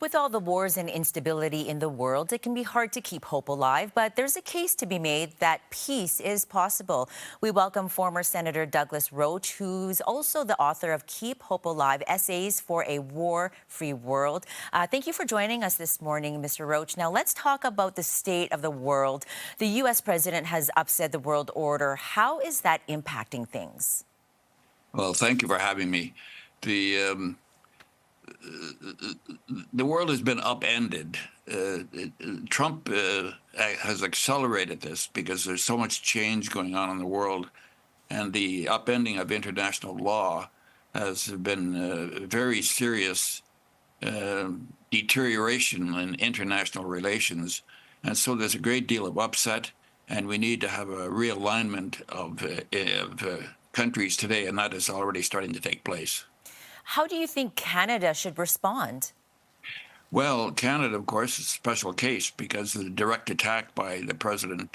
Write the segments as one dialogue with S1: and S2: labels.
S1: With all the wars and instability in the world, it can be hard to keep hope alive, but there's a case to be made that peace is possible. We welcome former Senator Douglas Roche, who's also the author of Keep Hope Alive, Essays for a War-Free World. Thank you for joining us this morning, Mr. Roche. Now, let's talk about the state of the world. The U.S. president has upset the world order. How is that impacting things?
S2: Well, thank you for having me. The the world has been upended. Trump has accelerated this because there's so much change going on in the world, and the upending of international law has been very serious deterioration in international relations. And so there's a great deal of upset, and we need to have a realignment of countries today, and that is already starting to take place.
S1: How do you think Canada should respond?
S2: Well, Canada, of course, is a special case because of the direct attack by President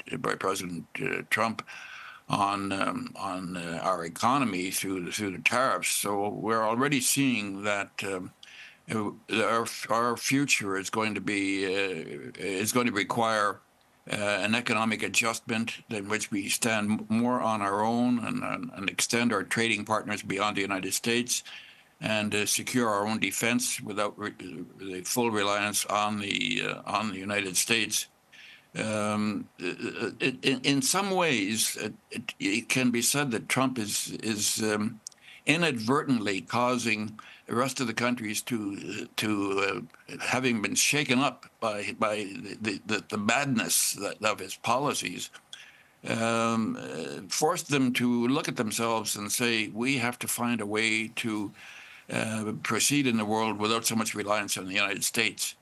S2: Trump on our economy through the tariffs. So we're already seeing that our future is going to require an economic adjustment in which we stand more on our own and extend our trading partners beyond the United States, and secure our own defense without the full reliance on the United States. In some ways, it can be said that Trump is inadvertently causing the rest of the countries to having been shaken up by the madness of his policies, forced them to look at themselves and say, we have to find a way to proceed in the world without so much reliance on the United States.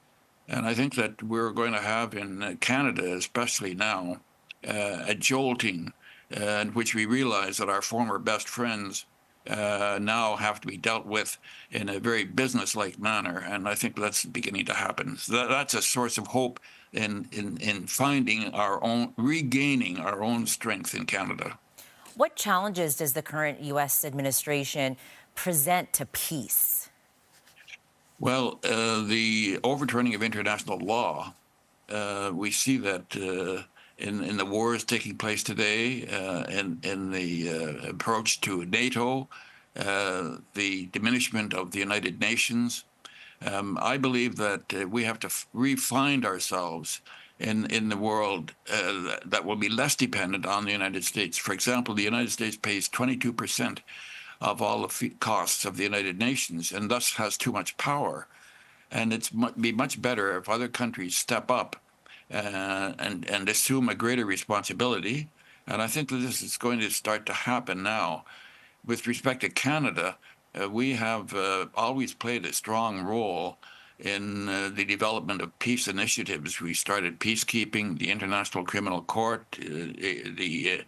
S2: And I think that we're going to have in Canada, especially now, a jolting in which we realize that our former best friends now have to be dealt with in a very business-like manner. And I think that's beginning to happen. So that's a source of hope in finding our own, regaining our own strength in Canada.
S1: What challenges does the current U.S. administration present to peace?
S2: Well, the overturning of international law, we see that in the wars taking place today, in the approach to NATO, the diminishment of the United Nations. I believe that we have to re-find ourselves in the world that will be less dependent on the United States. For example, the United States pays 22% of all the costs of the United Nations, and thus has too much power. And it's be much better if other countries step up and assume a greater responsibility. And I think that this is going to start to happen now. With respect to Canada, we have always played a strong role in the development of peace initiatives. We started peacekeeping, the International Criminal Court, the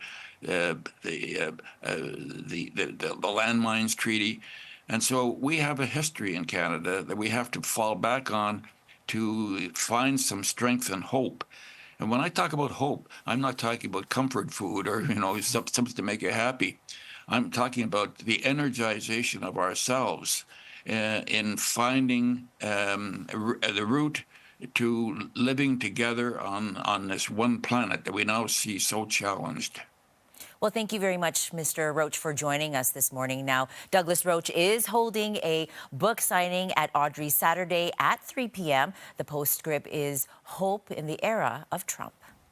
S2: landmines treaty. And so we have a history in Canada that we have to fall back on to find some strength and hope. And when I talk about hope, I'm not talking about comfort food or, something to make you happy. I'm talking about the energization of ourselves in finding the route to living together on this one planet that we now see so challenged.
S1: Well, thank you very much, Mr. Roche, for joining us this morning. Now, Douglas Roche is holding a book signing at Audrey Saturday at 3 p.m. The postscript is Hope in the Era of Trump.